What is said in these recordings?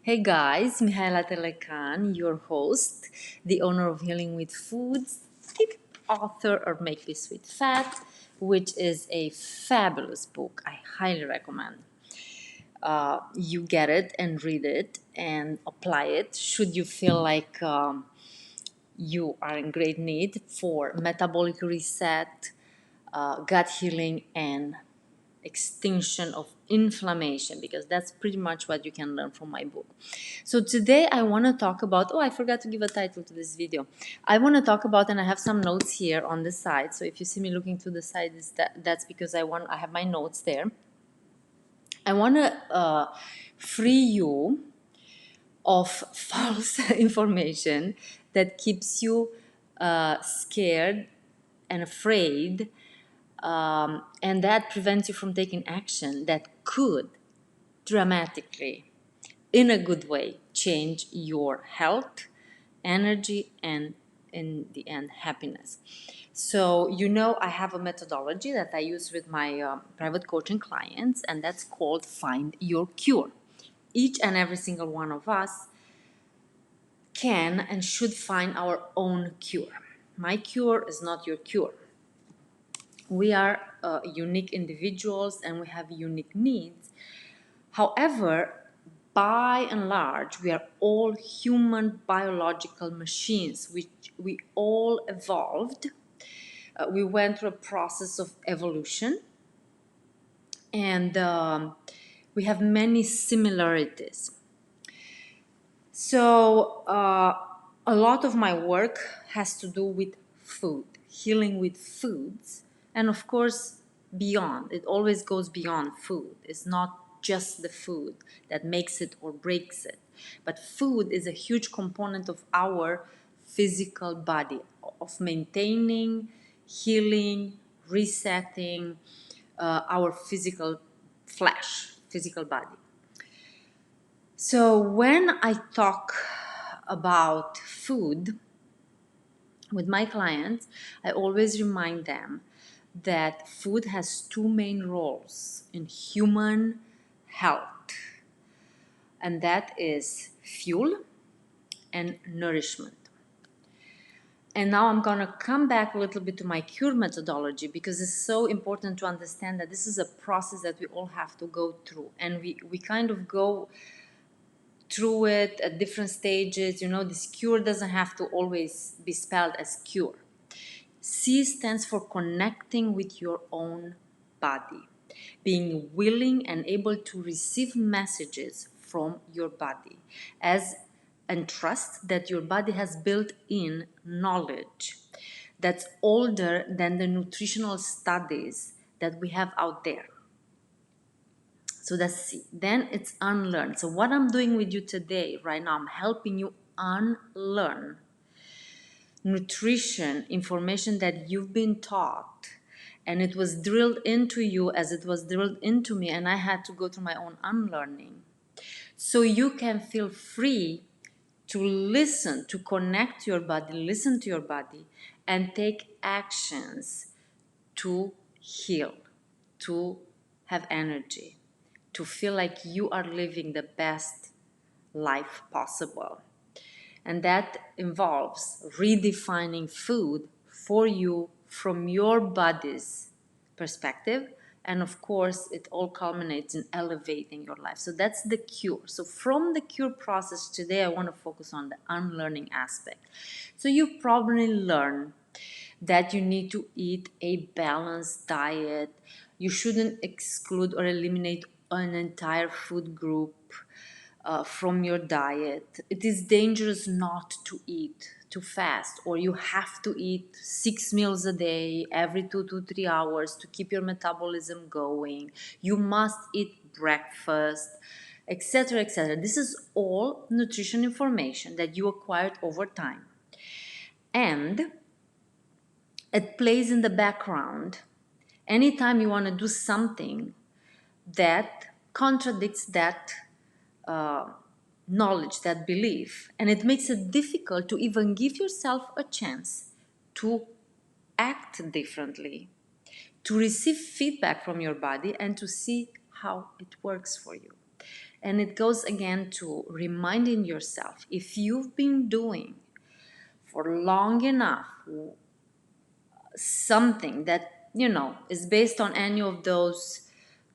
Hey guys, MihaelaTelecan, your host, the owner of Healing with Foods, the author of Make Peace with Fat, which is a fabulous book. I highly recommend. You get it and read it and apply it should you feel like you are in great need for metabolic reset, gut healing, and extinction of inflammation, because that's pretty much what you can learn from my book. So today I want to talk about, I forgot to give a title to this video. I want to talk about, and I have some notes here on the side, so if you see me looking to the side, that's because I have my notes there. I want to free you of false information that keeps you scared and afraid, and that prevents you from taking action that could dramatically, in a good way, change your health, energy, and in the end, happiness. So, I have a methodology that I use with my private coaching clients, and that's called Find Your Cure. Each and every single one of us can and should find our own cure. My cure is not your cure. We are unique individuals and we have unique needs. However, by and large, we are all human biological machines, which we all evolved. We went through a process of evolution, and we have many similarities. So, a lot of my work has to do with food, healing with foods, and of course, beyond. It always goes beyond food. It's not just the food that makes it or breaks it, but food is a huge component of our physical body, of maintaining, healing, resetting our physical flesh, physical body. So when I talk about food with my clients, I always remind them that food has two main roles in human health, and that is fuel and nourishment. And now I'm going to come back a little bit to my CURE methodology, because it's so important to understand that this is a process that we all have to go through, and we kind of go through it at different stages. This cure doesn't have to always be spelled as cure. C stands for connecting with your own body, being willing and able to receive messages from your body, and trust that your body has built-in knowledge that's older than the nutritional studies that we have out there. So that's C. Then it's unlearn. So what I'm doing with you today, right now, I'm helping you unlearn nutrition information that you've been taught, and it was drilled into you as it was drilled into me, and I had to go through my own unlearning. So you can feel free to listen, to connect to your body, listen to your body, and take actions to heal, to have energy, to feel like you are living the best life possible. And that involves redefining food for you from your body's perspective. And of course, it all culminates in elevating your life. So that's the cure. So from the cure process today, I want to focus on the unlearning aspect. So you probably learn that you need to eat a balanced diet. You shouldn't exclude or eliminate an entire food group from your diet. It is dangerous not to eat, to fast, or you have to eat 6 meals a day every 2 to 3 hours to keep your metabolism going. You must eat breakfast, etc., etc. This is all nutrition information that you acquired over time. And it plays in the background anytime you want to do something that contradicts that knowledge, that belief, and it makes it difficult to even give yourself a chance to act differently, to receive feedback from your body, and to see how it works for you. And it goes again to reminding yourself, if you've been doing for long enough something that, is based on any of those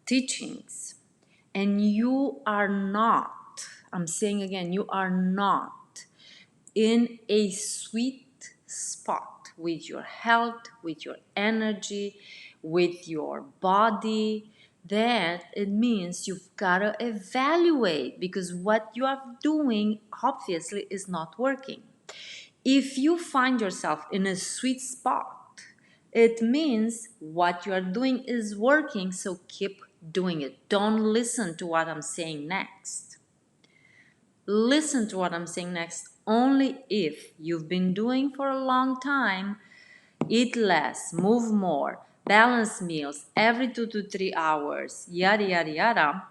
teachings, and you are not, I'm saying again, you are not in a sweet spot with your health, with your energy, with your body, then it means you've got to evaluate, because what you are doing obviously is not working. If you find yourself in a sweet spot, it means what you are doing is working, so keep doing it. Don't listen to what I'm saying next. Listen to what I'm saying next only if you've been doing for a long time. Eat less, move more, balance meals every 2 to 3 hours, yada yada yada.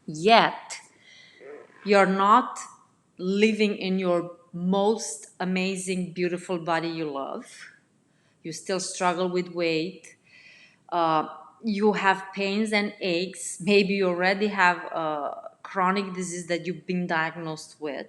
Yet you're not living in your most amazing, beautiful body you love. You still struggle with weight. Uh, you have pains and aches. Maybe you already have a chronic disease that you've been diagnosed with.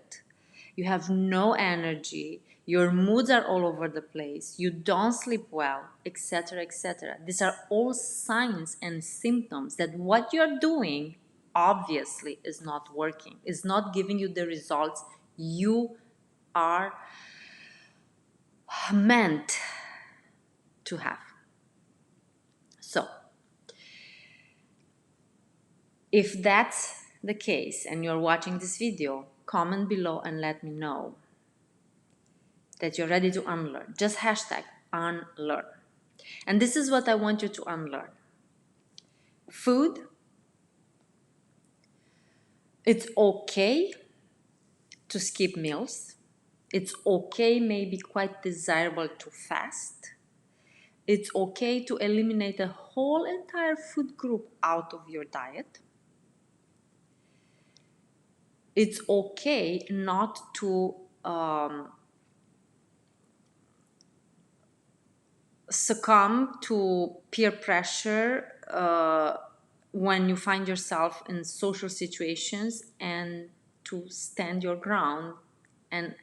You have no energy. Your moods are all over the place. You don't sleep well, etc., etc. These are all signs and symptoms that what you're doing obviously is not working, is not giving you the results you are meant to have. So, if that's the case and you're watching this video, comment below and let me know that you're ready to unlearn. Just hashtag unlearn. And this is what I want you to unlearn. Food, it's okay to skip meals. It's okay, maybe quite desirable to fast. It's okay to eliminate a whole entire food group out of your diet. It's okay not to succumb to peer pressure when you find yourself in social situations, and to stand your ground and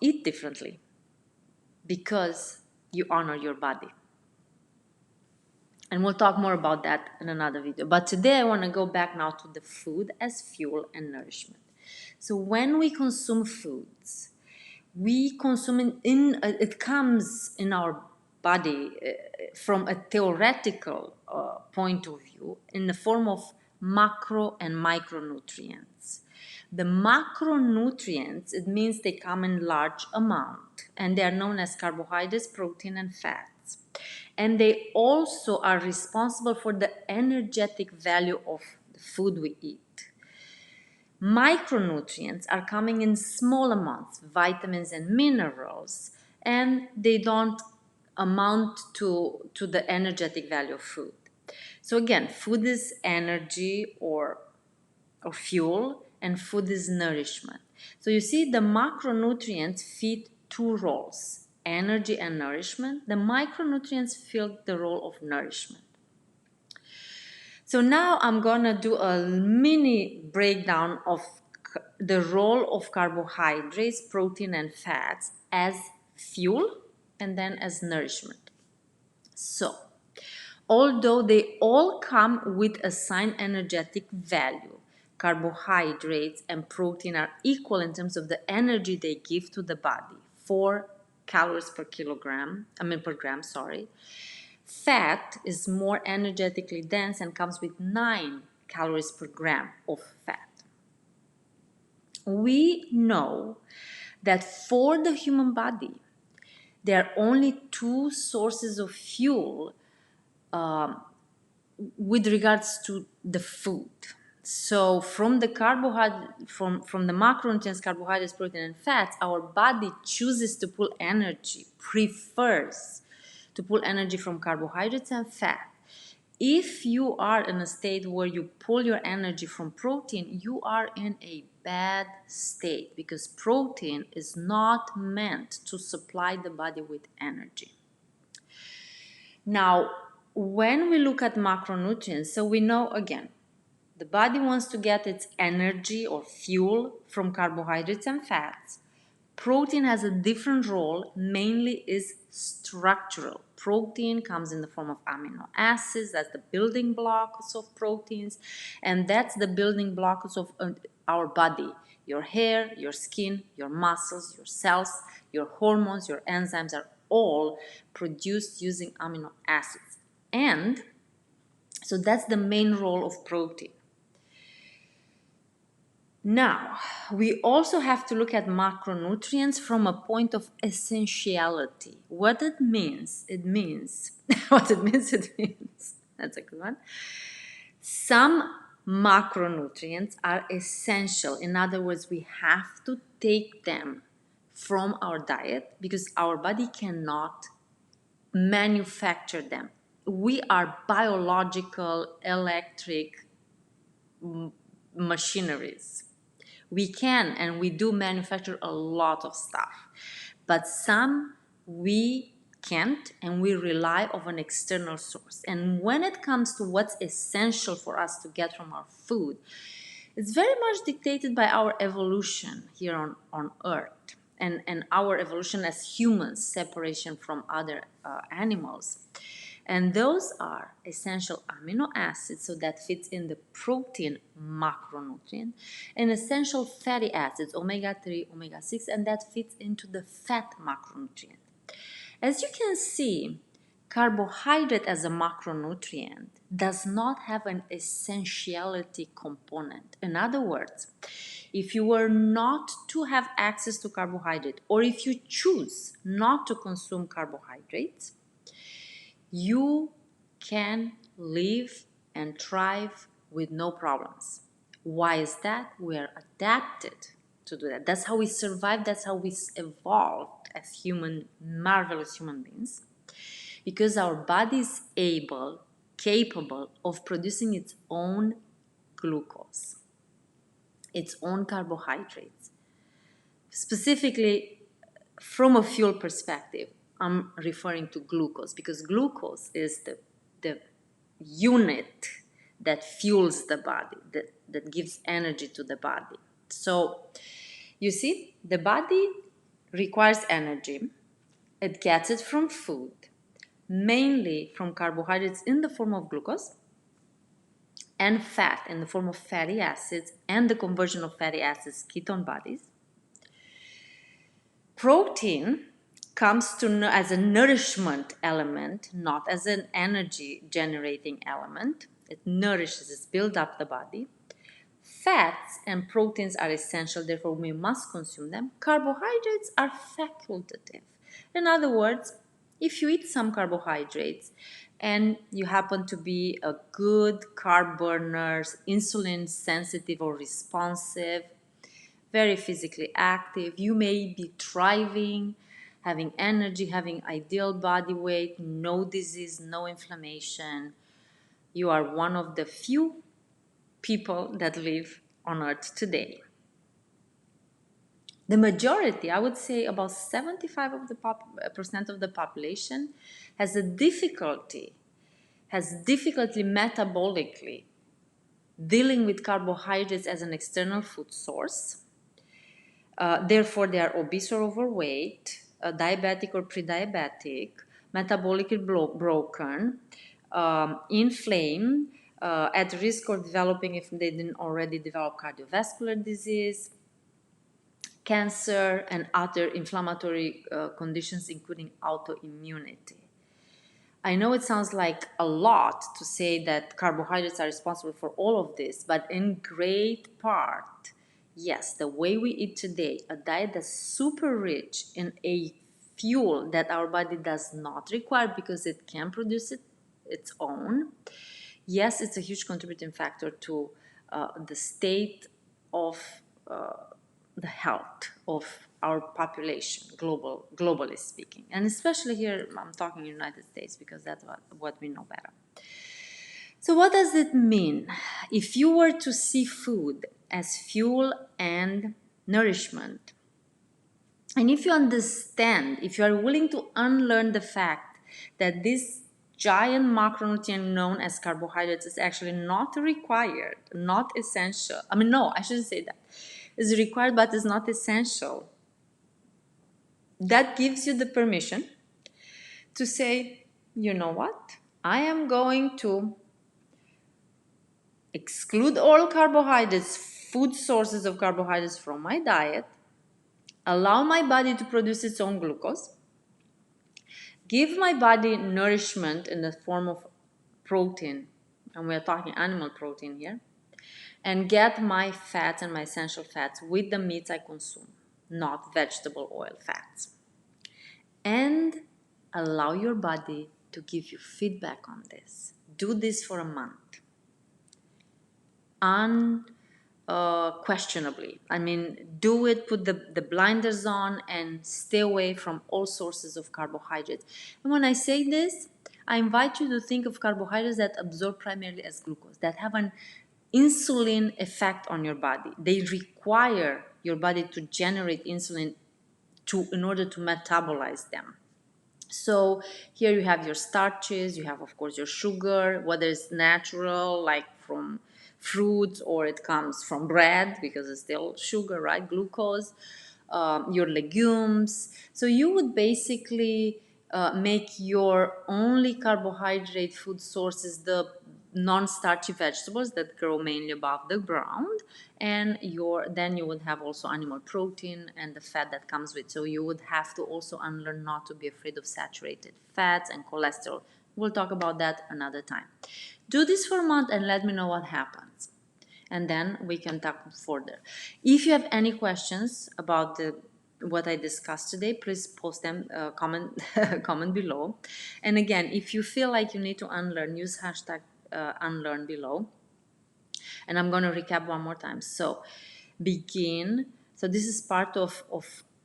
eat differently because you honor your body. And we'll talk more about that in another video. But today I want to go back now to the food as fuel and nourishment. So when we consume foods, we consume it comes in our body from a theoretical point of view in the form of macro and micronutrients. The macronutrients, it means they come in large amount, and they are known as carbohydrates, protein, and fats. And they also are responsible for the energetic value of the food we eat. Micronutrients are coming in small amounts, vitamins and minerals, and they don't amount to the energetic value of food. So again, food is energy or fuel, and food is nourishment. So you see, the macronutrients fit two roles, energy and nourishment. The micronutrients fill the role of nourishment. So now I'm gonna do a mini breakdown of the role of carbohydrates, protein, and fats as fuel and then as nourishment. So, although they all come with assigned energetic value, carbohydrates and protein are equal in terms of the energy they give to the body, 4 calories per gram, sorry. Fat is more energetically dense and comes with 9 calories per gram of fat. We know that for the human body, there are only two sources of fuel with regards to the food. So from the from the macronutrients, carbohydrates, protein, and fats, our body chooses to pull energy, prefers to pull energy from carbohydrates and fat. If you are in a state where you pull your energy from protein, you are in a bad state, because protein is not meant to supply the body with energy. Now, when we look at macronutrients, so we know again, The body wants to get its energy or fuel from carbohydrates and fats. Protein has a different role, mainly is structural. Protein comes in the form of amino acids, that's the building blocks of proteins, and that's the building blocks of our body. Your hair, your skin, your muscles, your cells, your hormones, your enzymes are all produced using amino acids. And so that's the main role of protein. Now, we also have to look at macronutrients from a point of essentiality. What it means, what it means, that's a good one. Some macronutrients are essential. In other words, we have to take them from our diet because our body cannot manufacture them. We are biological, electric machineries. We can and we do manufacture a lot of stuff, but some we can't, and we rely on an external source. And when it comes to what's essential for us to get from our food, it's very much dictated by our evolution here on Earth, and our evolution as humans, separation from other animals. And those are essential amino acids, so that fits in the protein macronutrient, and essential fatty acids, omega-3, omega-6, and that fits into the fat macronutrient. As you can see, carbohydrate as a macronutrient does not have an essentiality component. In other words, if you were not to have access to carbohydrate, or if you choose not to consume carbohydrates, you can live and thrive with no problems. Why is that? We are adapted to do that. That's how we survived. That's how we evolved as marvelous human beings. Because our body is capable of producing its own glucose, its own carbohydrates. Specifically, from a fuel perspective, I'm referring to glucose, because glucose is the unit that fuels the body, that gives energy to the body. So, you see, the body requires energy. It gets it from food, mainly from carbohydrates in the form of glucose, and fat in the form of fatty acids, and the conversion of fatty acids ketone bodies. Protein comes as a nourishment element, not as an energy generating element. It nourishes, it builds up the body. Fats and proteins are essential, therefore we must consume them. Carbohydrates are facultative. In other words, if you eat some carbohydrates and you happen to be a good carb burner, insulin sensitive or responsive, very physically active, you may be thriving, having energy, having ideal body weight, no disease, no inflammation. You are one of the few people that live on Earth today. The majority, I would say about 75% of the population has difficulty metabolically dealing with carbohydrates as an external food source. Therefore, they are obese or overweight, diabetic or pre-diabetic, metabolically broken, inflamed, at risk of developing, if they didn't already develop, cardiovascular disease, cancer, and other inflammatory conditions, including autoimmunity. I know it sounds like a lot to say that carbohydrates are responsible for all of this, but in great part, yes, the way we eat today, a diet that's super rich in a fuel that our body does not require because it can produce its own, yes, it's a huge contributing factor to the state of the health of our population, globally speaking, and especially here I'm talking United States because that's what we know better. So what does it mean if you were to see food as fuel and nourishment? And if you understand, if you are willing to unlearn the fact that these giant macronutrient known as carbohydrates is actually not required, not essential. I mean, no, I shouldn't say that. It's required, but it's not essential. That gives you the permission to say, you know what? I am going to exclude all carbohydrates, food sources of carbohydrates from my diet, allow my body to produce its own glucose, give my body nourishment in the form of protein, and we are talking animal protein here, and get my fats and my essential fats with the meats I consume, not vegetable oil fats. And allow your body to give you feedback on this. Do this for a month. Unquestionably. I mean, do it, put the blinders on and stay away from all sources of carbohydrates. And when I say this, I invite you to think of carbohydrates that absorb primarily as glucose, that have an insulin effect on your body. They require your body to generate insulin in order to metabolize them. So here you have your starches, you have of course your sugar, whether it's natural like from fruits or it comes from bread because it's still sugar, right? Glucose, your legumes. So you would basically make your only carbohydrate food sources the non-starchy vegetables that grow mainly above the ground, and then you would have also animal protein and the fat that comes with. So you would have to also unlearn not to be afraid of saturated fats and cholesterol. We'll talk about that another time. Do this for a month and let me know what happens, and then we can talk further. If you have any questions about what I discussed today, please post them, comment below. And again, if you feel like you need to unlearn, use hashtag unlearn below. And I'm going to recap one more time. So begin. So this is part of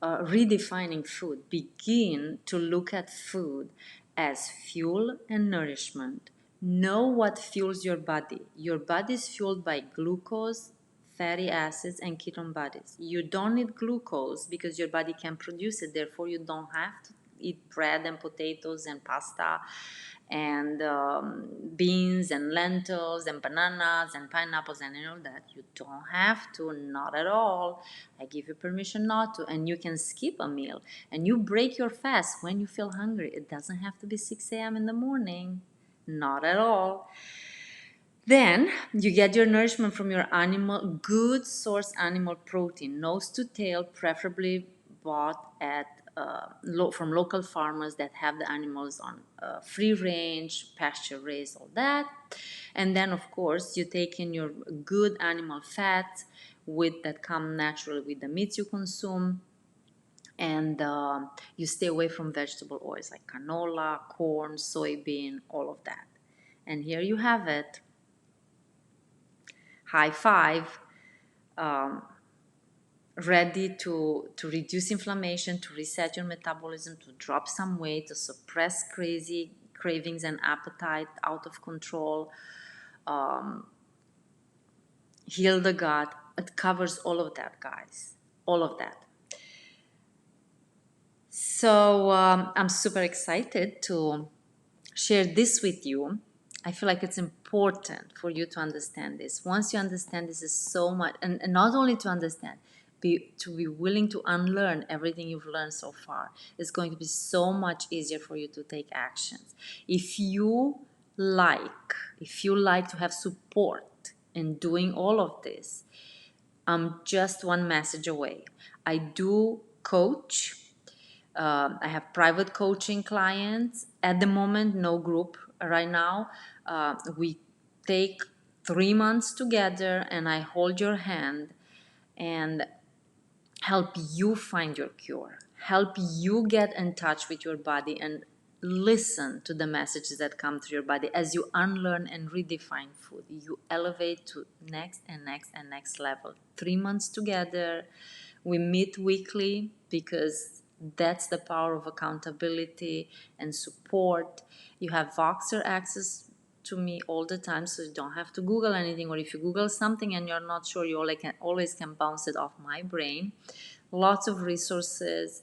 redefining food. Begin to look at food as fuel and nourishment. Know what fuels your body. Your body is fueled by glucose, fatty acids, and ketone bodies. You don't need glucose because your body can produce it. Therefore, you don't have to eat bread and potatoes and pasta and beans and lentils and bananas and pineapples and all that. You don't have to, not at all. I give you permission not to, and you can skip a meal and you break your fast when you feel hungry. It doesn't have to be 6 a.m. in the morning, not at all. Then you get your nourishment from your good source animal protein, nose to tail, preferably bought at from local farmers that have the animals on free range, pasture raised, all that. And then of course you take in your good animal fats that come naturally with the meats you consume. And you stay away from vegetable oils like canola, corn, soybean, all of that. And here you have it. High five, ready to reduce inflammation, to reset your metabolism, to drop some weight, to suppress crazy cravings and appetite out of control, heal the gut. It covers all of that, guys, all of that. So I'm super excited to share this with you. I feel like it's important for you to understand this. Once you understand this is so much, and not only to understand, to be willing to unlearn everything you've learned so far, it's going to be so much easier for you to take actions. If you like to have support in doing all of this, I'm just one message away. I do coach. I have private coaching clients. At the moment, no group right now. We take 3 months together and I hold your hand and help you find your cure. Help you get in touch with your body and listen to the messages that come through your body as you unlearn and redefine food. You elevate to next and next and next level. 3 months together. We meet weekly because that's the power of accountability and support. You have Voxer access to me all the time, so you don't have to Google anything, or if you Google something and you're not sure, you always can bounce it off my brain. Lots of resources,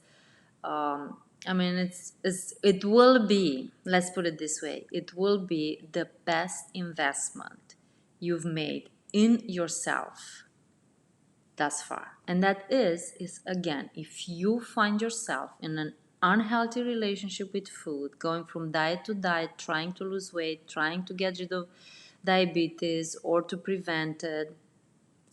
I mean, it will be, let's put it this way, it will be the best investment you've made in yourself thus far. And that is again, if you find yourself in an unhealthy relationship with food, going from diet to diet, trying to lose weight, trying to get rid of diabetes or to prevent it,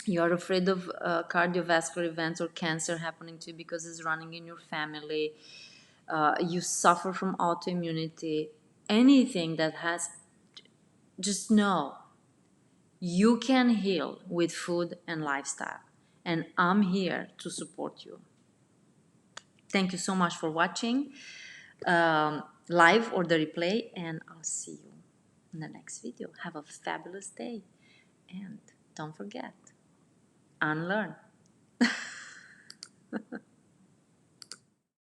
you're afraid of cardiovascular events or cancer happening to you because it's running in your family, you suffer from autoimmunity, anything that has, just know you can heal with food and lifestyle. And I'm here to support you. Thank you so much for watching live or the replay, and I'll see you in the next video. Have a fabulous day, and don't forget, unlearn.